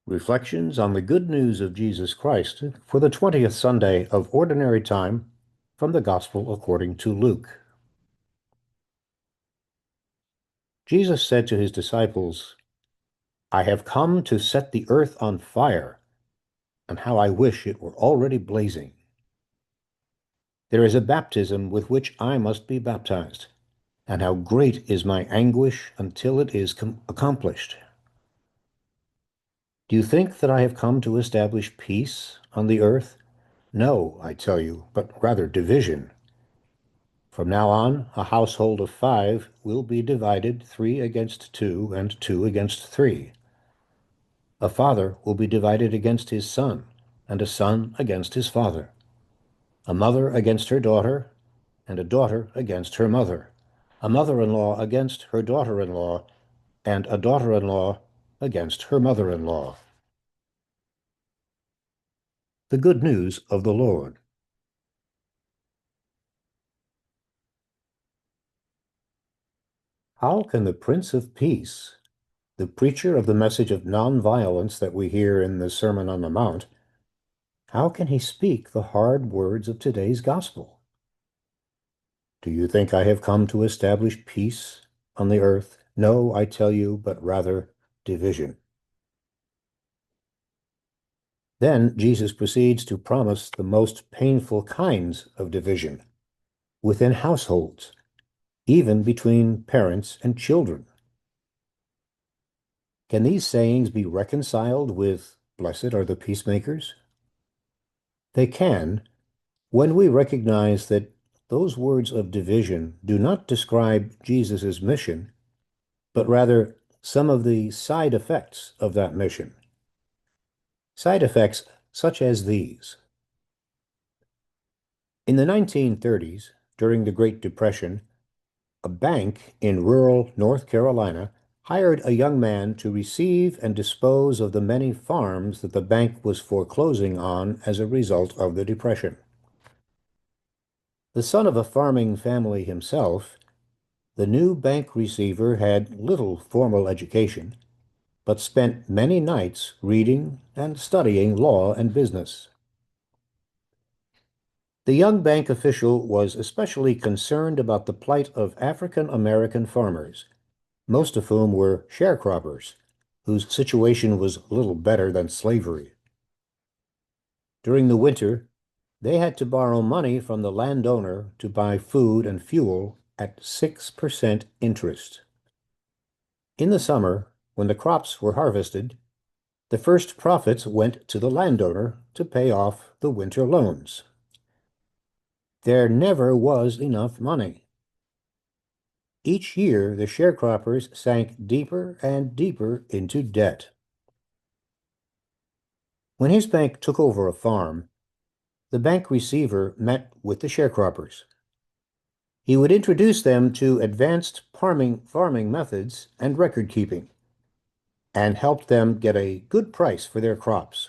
Reflections on the Good News of Jesus Christ for the 20th Sunday of Ordinary Time from the Gospel according to Luke. Jesus said to his disciples, "I have come to set the earth on fire, and how I wish it were already blazing. There is a baptism with which I must be baptized, and how great is my anguish until it is accomplished. Do you think that I have come to establish peace on the earth? No, I tell you, but rather division. From now on, a household of 5 will be divided 3 against 2 and 2 against 3. A father will be divided against his son, and a son against his father. A mother against her daughter, and a daughter against her mother. A mother-in-law against her daughter-in-law, and a daughter-in-law against her mother-in-law." The Good News of the Lord. How can the Prince of Peace, the preacher of the message of nonviolence that we hear in the Sermon on the Mount, how can he speak the hard words of today's gospel? Do you think I have come to establish peace on the earth? No, I tell you, but rather division. Then Jesus proceeds to promise the most painful kinds of division within households, even between parents and children. Can these sayings be reconciled with "Blessed are the peacemakers"? They can, when we recognize that those words of division do not describe Jesus' mission, but rather some of the side effects of that mission. Side effects such as these. In the 1930s, during the Great Depression, a bank in rural North Carolina hired a young man to receive and dispose of the many farms that the bank was foreclosing on as a result of the Depression. The son of a farming family himself, the new bank receiver had little formal education, but spent many nights reading and studying law and business. The young bank official was especially concerned about the plight of African American farmers, most of whom were sharecroppers, whose situation was little better than slavery. During the winter, they had to borrow money from the landowner to buy food and fuel at 6% interest. In the summer, when the crops were harvested, the first profits went to the landowner to pay off the winter loans. There never was enough money. Each year, the sharecroppers sank deeper and deeper into debt. When his bank took over a farm, the bank receiver met with the sharecroppers. He would introduce them to advanced farming methods and record keeping, and helped them get a good price for their crops.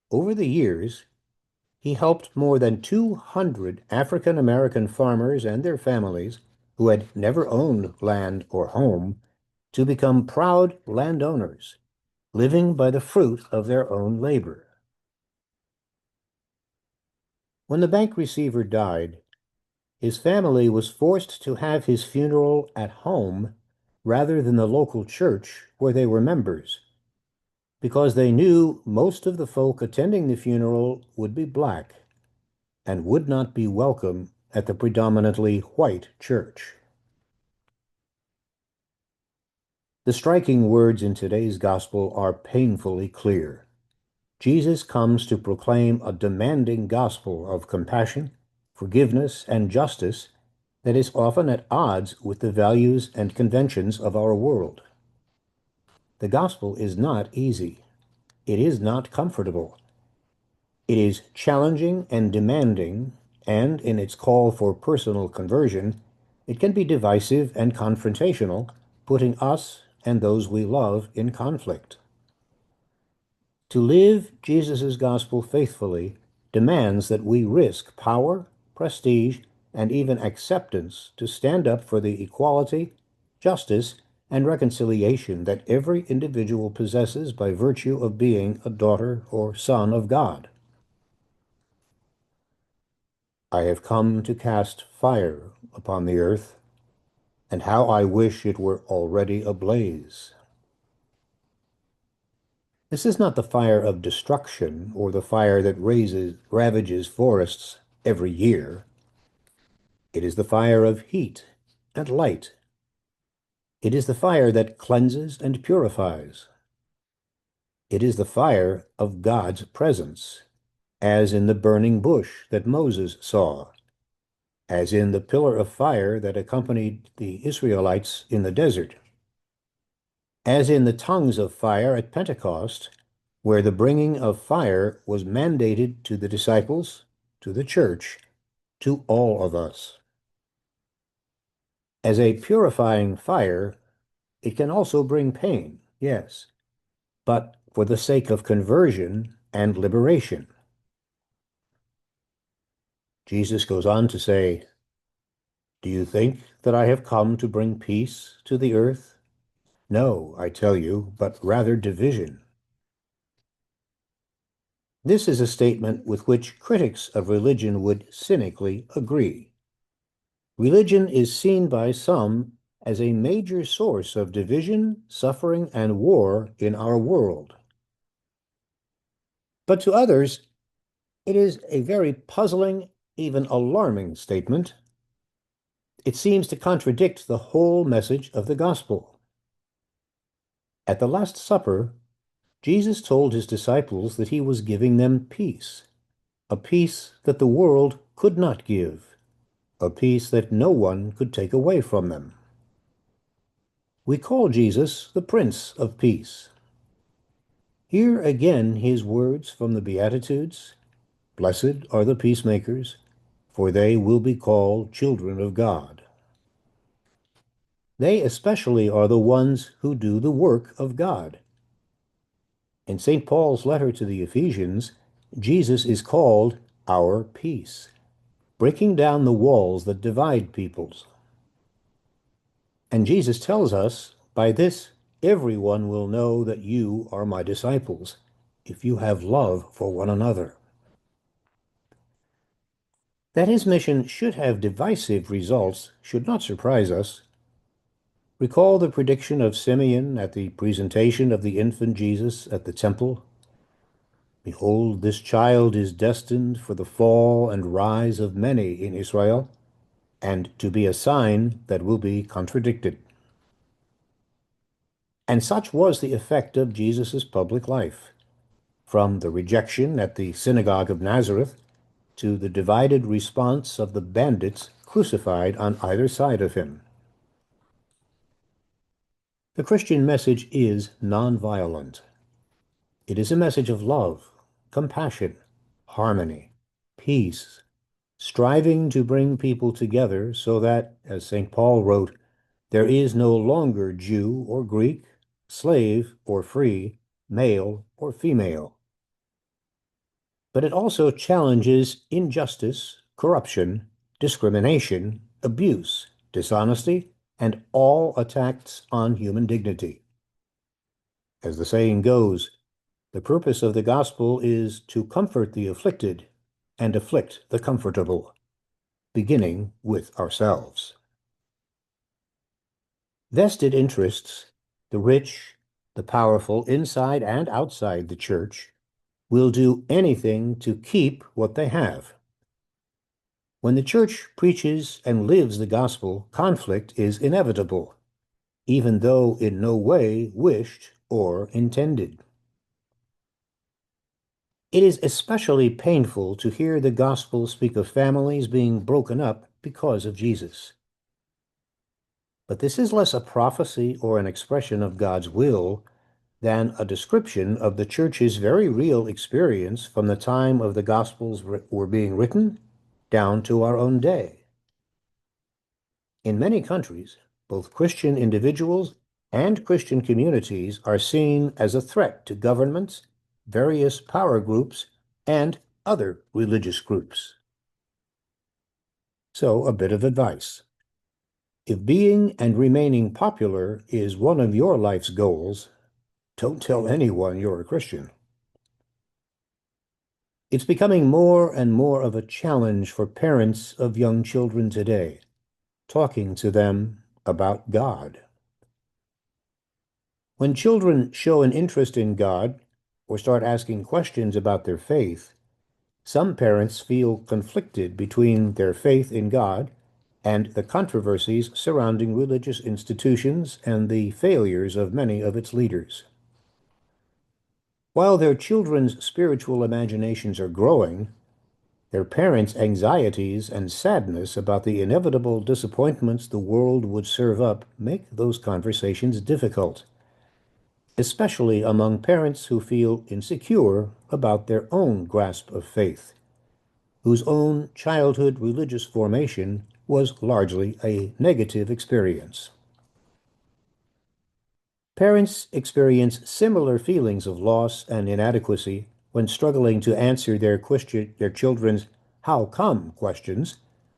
Over the years, he helped more than 200 African American farmers and their families who had never owned land or home to become proud landowners, living by the fruit of their own labor. When the bank receiver died, his family was forced to have his funeral at home rather than the local church where they were members, because they knew most of the folk attending the funeral would be black and would not be welcome at the predominantly white church. The striking words in today's gospel are painfully clear. Jesus comes to proclaim a demanding gospel of compassion, forgiveness, and justice that is often at odds with the values and conventions of our world. The gospel is not easy. It is not comfortable. It is challenging and demanding, and in its call for personal conversion, it can be divisive and confrontational, putting us and those we love in conflict. To live Jesus' gospel faithfully demands that we risk power, prestige, and even acceptance to stand up for the equality, justice, and reconciliation that every individual possesses by virtue of being a daughter or son of God. I have come to cast fire upon the earth, and how I wish it were already ablaze. This is not the fire of destruction or the fire that ravages forests every year. It is the fire of heat and light. It is the fire that cleanses and purifies. It is the fire of God's presence, as in the burning bush that Moses saw, as in the pillar of fire that accompanied the Israelites in the desert, as in the tongues of fire at Pentecost, where the bringing of fire was mandated to the disciples, to the church, to all of us. As a purifying fire, it can also bring pain, yes, but for the sake of conversion and liberation. Jesus goes on to say, "Do you think that I have come to bring peace to the earth? No, I tell you, but rather division." This is a statement with which critics of religion would cynically agree. Religion is seen by some as a major source of division, suffering, and war in our world. But to others, it is a very puzzling, even alarming statement. It seems to contradict the whole message of the gospel. At the Last Supper, Jesus told his disciples that he was giving them peace, a peace that the world could not give, a peace that no one could take away from them. We call Jesus the Prince of Peace. Hear again his words from the Beatitudes: "Blessed are the peacemakers, for they will be called children of God." They especially are the ones who do the work of God. In St. Paul's letter to the Ephesians, Jesus is called our peace, breaking down the walls that divide peoples. And Jesus tells us, "By this everyone will know that you are my disciples, if you have love for one another." That his mission should have divisive results should not surprise us. Recall the prediction of Simeon at the presentation of the infant Jesus at the temple. "Behold, this child is destined for the fall and rise of many in Israel, and to be a sign that will be contradicted." And such was the effect of Jesus' public life, from the rejection at the synagogue of Nazareth to the divided response of the bandits crucified on either side of him. The Christian message is nonviolent. It is a message of love, compassion, harmony, peace, striving to bring people together so that, as St. Paul wrote, there is no longer Jew or Greek, slave or free, male or female. But it also challenges injustice, corruption, discrimination, abuse, dishonesty, and all attacks on human dignity. As the saying goes, the purpose of the gospel is to comfort the afflicted and afflict the comfortable, beginning with ourselves. Vested interests, the rich, the powerful inside and outside the church, will do anything to keep what they have. When the church preaches and lives the gospel, conflict is inevitable, even though in no way wished or intended. It is especially painful to hear the gospel speak of families being broken up because of Jesus. But this is less a prophecy or an expression of God's will than a description of the church's very real experience from the time of the Gospels were being written down to our own day. In many countries, both Christian individuals and Christian communities are seen as a threat to governments, various power groups, and other religious groups. So, a bit of advice. If being and remaining popular is one of your life's goals, don't tell anyone you're a Christian. It's becoming more and more of a challenge for parents of young children today, talking to them about God. When children show an interest in God or start asking questions about their faith, some parents feel conflicted between their faith in God and the controversies surrounding religious institutions and the failures of many of its leaders. While their children's spiritual imaginations are growing, their parents' anxieties and sadness about the inevitable disappointments the world would serve up make those conversations difficult, especially among parents who feel insecure about their own grasp of faith, whose own childhood religious formation was largely a negative experience. Parents experience similar feelings of loss and inadequacy when struggling to answer their children's how come questions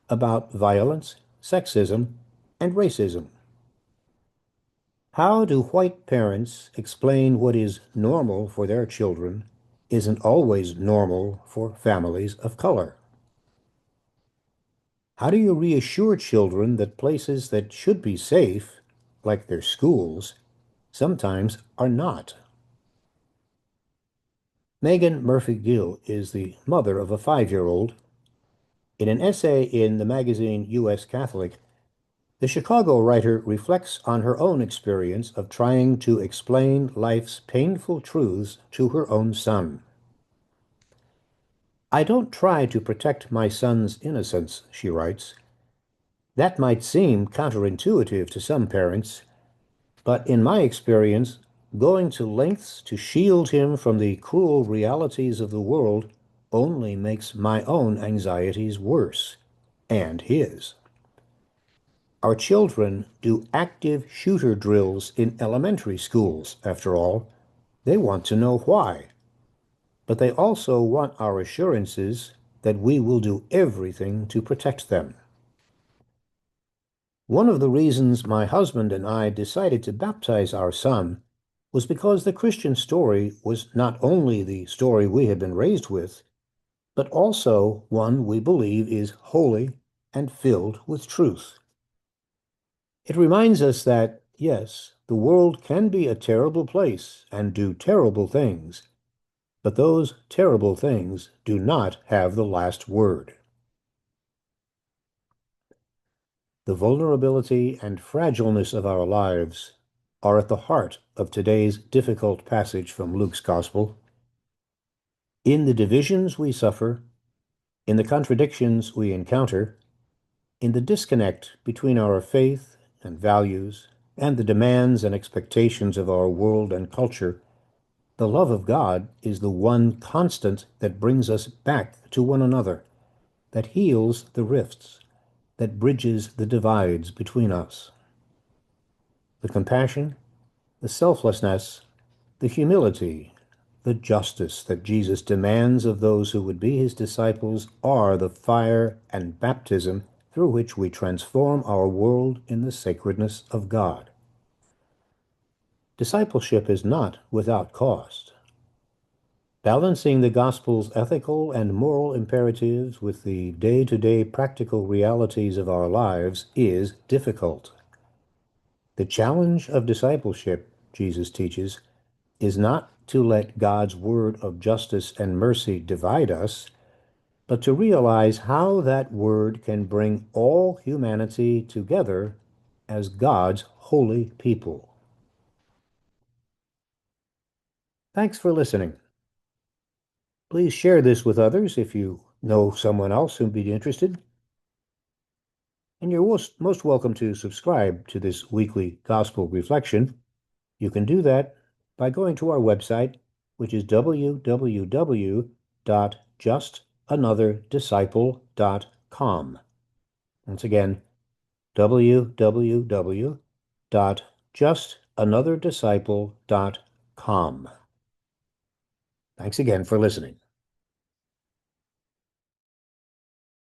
about violence, sexism, and racism. How do white parents explain what is normal for their children isn't always normal for families of color? How do you reassure children that places that should be safe, like their schools, sometimes are not? Megan Murphy Gill is the mother of a 5-year-old. In an essay in the magazine U.S. Catholic, the Chicago writer reflects on her own experience of trying to explain life's painful truths to her own son. I don't try to protect my son's innocence, she writes. That might seem counterintuitive to some parents, but in my experience, going to lengths to shield him from the cruel realities of the world only makes my own anxieties worse, and his. Our children do active shooter drills in elementary schools, after all. They want to know why. But they also want our assurances that we will do everything to protect them. One of the reasons my husband and I decided to baptize our son was because the Christian story was not only the story we had been raised with, but also one we believe is holy and filled with truth. It reminds us that, yes, the world can be a terrible place and do terrible things, but those terrible things do not have the last word. The vulnerability and fragileness of our lives are at the heart of today's difficult passage from Luke's Gospel. In the divisions we suffer, in the contradictions we encounter, in the disconnect between our faith and values and the demands and expectations of our world and culture, the love of God is the one constant that brings us back to one another, that heals the rifts, that bridges the divides between us. The compassion, the selflessness, the humility, the justice that Jesus demands of those who would be his disciples are the fire and baptism through which we transform our world in the sacredness of God. Discipleship is not without cost. Balancing the gospel's ethical and moral imperatives with the day-to-day practical realities of our lives is difficult. The challenge of discipleship, Jesus teaches, is not to let God's word of justice and mercy divide us, but to realize how that word can bring all humanity together as God's holy people. Thanks for listening. Please share this with others if you know someone else who'd be interested. And you're most welcome to subscribe to this weekly gospel reflection. You can do that by going to our website, which is www.justanother.disciple.com. Once again, www.justanother.disciple.com. Thanks again for listening.